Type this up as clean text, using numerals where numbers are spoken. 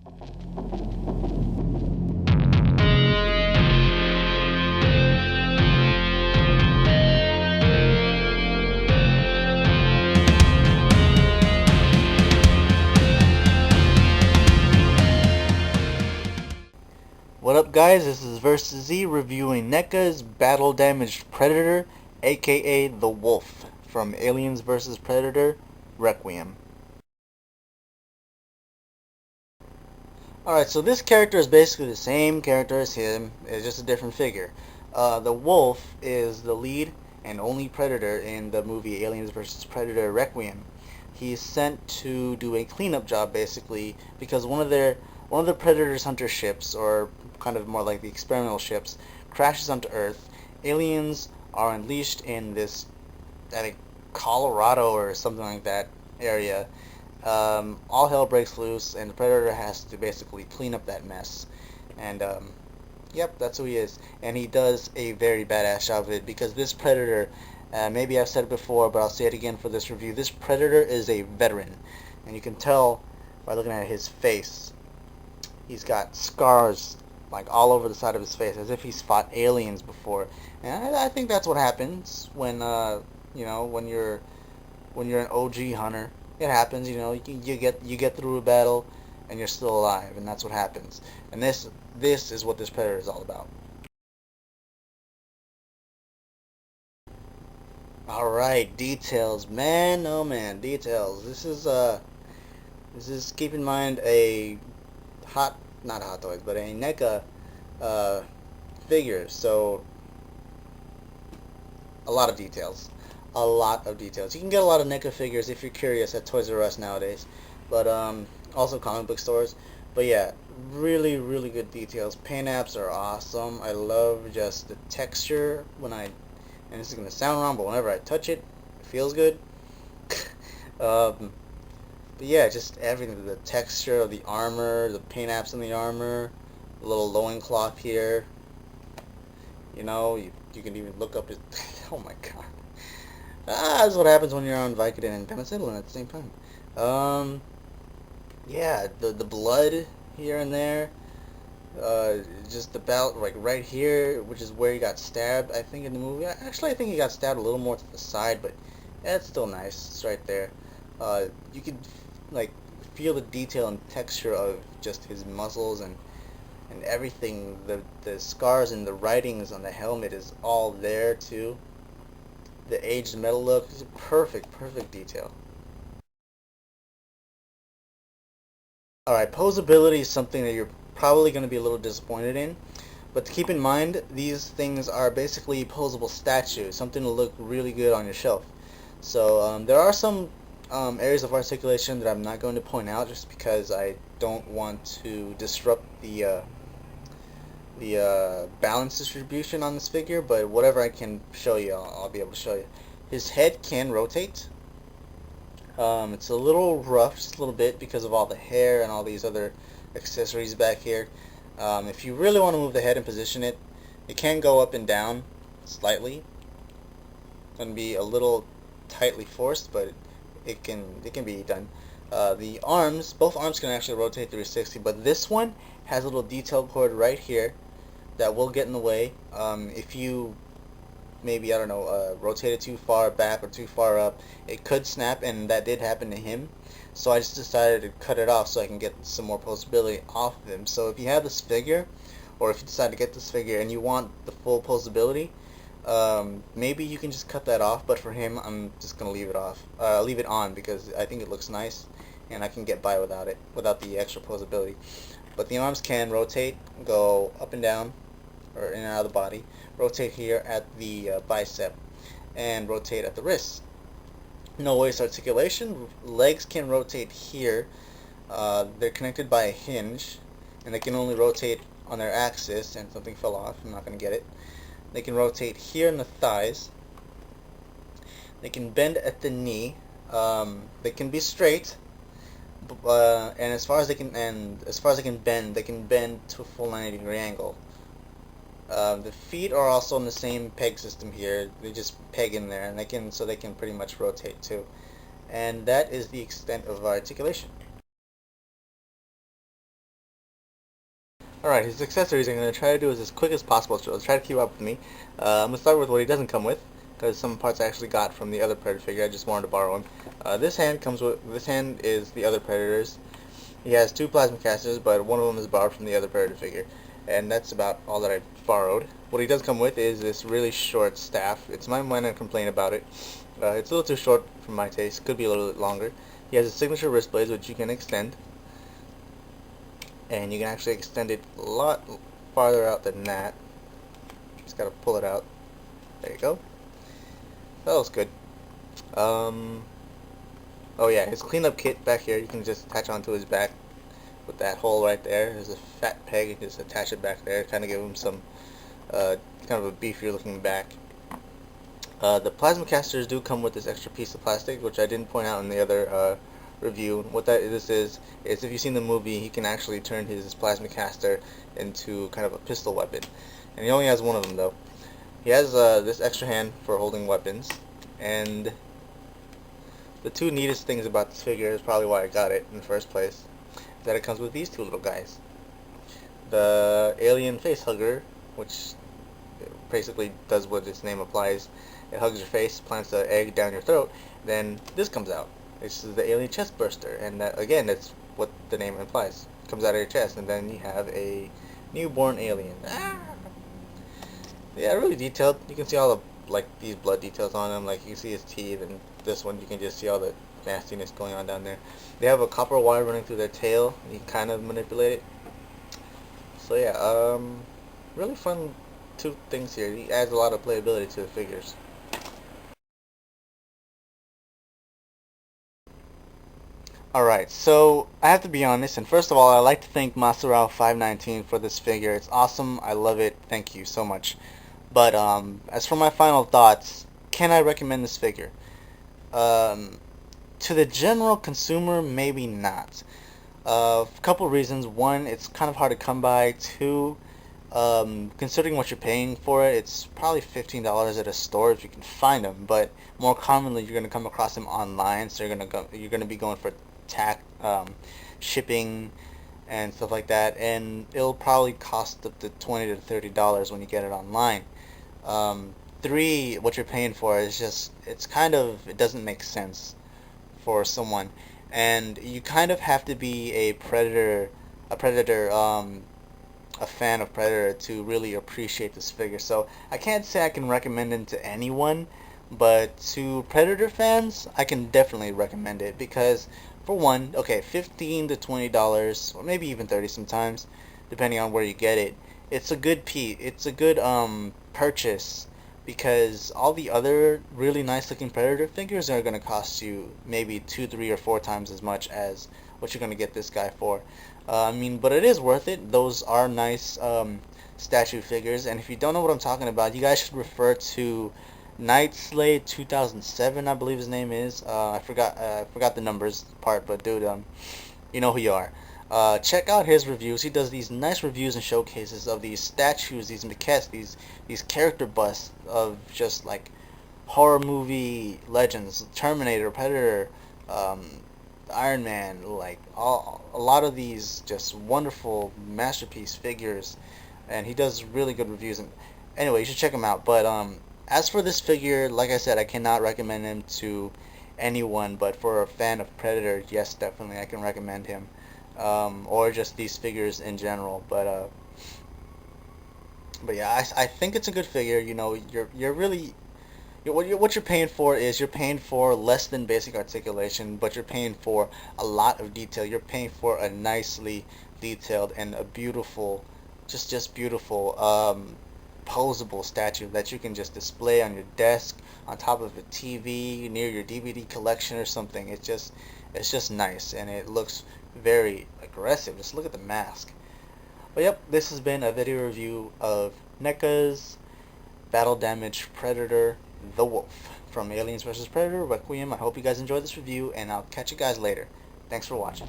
What up, guys? This is Versus Z reviewing NECA's Battle Damaged Predator, aka the Wolf, from Aliens vs. Predator Requiem. Alright, so this character is basically the same character as him, it's just a different figure. The Wolf is the lead and only Predator in the movie Aliens vs. Predator Requiem. He's sent to do a cleanup job, basically, because one of the Predator's hunter ships, or kind of more like the experimental ships, crashes onto Earth. Aliens are unleashed in this, I think, Colorado or something like that area. All hell breaks loose, and the Predator has to basically clean up that mess. And yep, that's who he is. And he does a very badass job of it, because this Predator, maybe I've said it before, but I'll say it again for this review. This Predator is a veteran, and you can tell by looking at his face. He's got scars like all over the side of his face, as if he's fought aliens before. And I think that's what happens when when you're an OG hunter. It happens, you get through a battle and you're still alive, and that's what happens. And this is what this Predator is all about. All right, details, man, oh man, details. This is, keep in mind, a not Hot Toys, but a NECA figure, so a lot of details. A lot of details. You can get a lot of NECA figures if you're curious at Toys R Us nowadays, but also comic book stores. But yeah, really, really good details. Paint apps are awesome. I love just the texture and this is going to sound wrong, but whenever I touch it, it feels good. But yeah, just everything, the texture of the armor, the paint apps in the armor, the little loincloth here. You can even look up his... oh my god. That's what happens when you're on Vicodin and penicillin at the same time. Yeah, the blood here and there. Just about, like, right here, which is where he got stabbed, I think, in the movie. Actually, I think he got stabbed a little more to the side, but yeah, it's still nice. It's right there. You can, like, feel the detail and texture of just his muscles and everything. The scars and the writings on the helmet is all there too. The aged metal look is perfect detail. Alright, posability is something that you're probably going to be a little disappointed in, but keep in mind, these things are basically posable statues, something to look really good on your shelf. So there are some areas of articulation that I'm not going to point out, just because I don't want to disrupt the balance distribution on this figure, but whatever I can show you, I'll be able to show you. His head can rotate. It's a little rough, just a little bit, because of all the hair and all these other accessories back here. If you really want to move the head and position it, it can go up and down slightly. It's going to be a little tightly forced, but it can be done. The arms, both arms can actually rotate 360, but this one has a little detail cord right here that will get in the way. If you maybe, I don't know, rotate it too far back or too far up, it could snap, and that did happen to him. So I just decided to cut it off so I can get some more posability off of him. So if you have this figure, or if you decide to get this figure and you want the full posability, maybe you can just cut that off, but for him, I'm just gonna leave it on, because I think it looks nice and I can get by without it, without the extra posability. But the arms can rotate, go up and down, or in and out of the body, rotate here at the bicep, and rotate at the wrist. No waist articulation. Legs can rotate here. They're connected by a hinge, and they can only rotate on their axis, and something fell off, I'm not going to get it. They can rotate here in the thighs. They can bend at the knee. They can be straight, and as far as they can bend, they can bend to a full 90-degree angle. The feet are also in the same peg system here. They just peg in there, and they can pretty much rotate too. And that is the extent of articulation. Alright, his accessories I'm going to try to do is as quick as possible, so try to keep up with me. I'm going to start with what he doesn't come with, because some parts I actually got from the other Predator figure. I just wanted to borrow him. This hand is the other Predator's. He has two plasma casters, but one of them is borrowed from the other Predator figure. And that's about all that I've borrowed. What he does come with is this really short staff. It's my mind to complain about it. It's a little too short for my taste. Could be a little bit longer. He has a signature wrist blades, which you can extend. And you can actually extend it a lot farther out than that. Just gotta pull it out. There you go. That looks good. Oh yeah, his cleanup kit back here, you can just attach onto his back with that hole right there. There's a fat peg, you can just attach it back there, kind of give him some, kind of a beefier looking back. The plasma casters do come with this extra piece of plastic, which I didn't point out in the other review. What this is if you've seen the movie, he can actually turn his plasma caster into kind of a pistol weapon. And he only has one of them though. He has this extra hand for holding weapons, and the two neatest things about this figure is probably why I got it in the first place, is that it comes with these two little guys. The alien face hugger, which basically does what its name applies. It hugs your face, plants an egg down your throat, then this comes out. This is the alien chest burster, and that, again, that's what the name implies. It comes out of your chest, and then you have a newborn alien. Ah! Yeah, really detailed. You can see all the, these blood details on him. Like, you can see his teeth, and this one you can just see all the nastiness going on down there. They have a copper wire running through their tail. You can kind of manipulate it. So yeah, really fun two things here. He adds a lot of playability to the figures. Alright, so I have to be honest, and first of all, I'd like to thank Maserao519 for this figure. It's awesome, I love it, thank you so much. But as for my final thoughts, can I recommend this figure? To the general consumer, maybe not. A couple reasons. One, it's kind of hard to come by. Two, considering what you're paying for it, it's probably $15 at a store if you can find them. But more commonly, you're going to come across them online, so you're going to be going for shipping and stuff like that, and it'll probably cost up to $20 to $30 when you get it online. Three, what you're paying for is just, it doesn't make sense for someone, and you kind of have to be a fan of Predator to really appreciate this figure. So I can't say I can recommend it to anyone, but to Predator fans, I can definitely recommend it because, for one, okay, $15 to $20, or maybe even 30 sometimes, depending on where you get it. It's a good purchase, because all the other really nice looking Predator figures are going to cost you maybe 2, 3, or 4 times as much as what you're going to get this guy for. But it is worth it. Those are nice statue figures, and if you don't know what I'm talking about, you guys should refer to Night Slade 2007, I believe his name is. I forgot the numbers part, but dude, you know who you are. Check out his reviews. He does these nice reviews and showcases of these statues, these maquettes, these character busts of just like horror movie legends, Terminator, Predator, Iron Man, like a lot of these just wonderful masterpiece figures, and he does really good reviews. And anyway, you should check him out. But as for this figure, like I said, I cannot recommend him to anyone, but for a fan of Predator, yes, definitely I can recommend him. Or just these figures in general. But yeah, I think it's a good figure. You know, what you're paying for is you're paying for less than basic articulation, but you're paying for a lot of detail. You're paying for a nicely detailed and a beautiful, just beautiful, posable statue that you can just display on your desk, on top of a TV, near your DVD collection or something. It's just nice, and it looks very aggressive. Just look at the mask. But yep, this has been a video review of NECA's Battle Damage Predator the Wolf from Aliens vs. Predator Requiem. I hope you guys enjoyed this review, and I'll catch you guys later. Thanks for watching.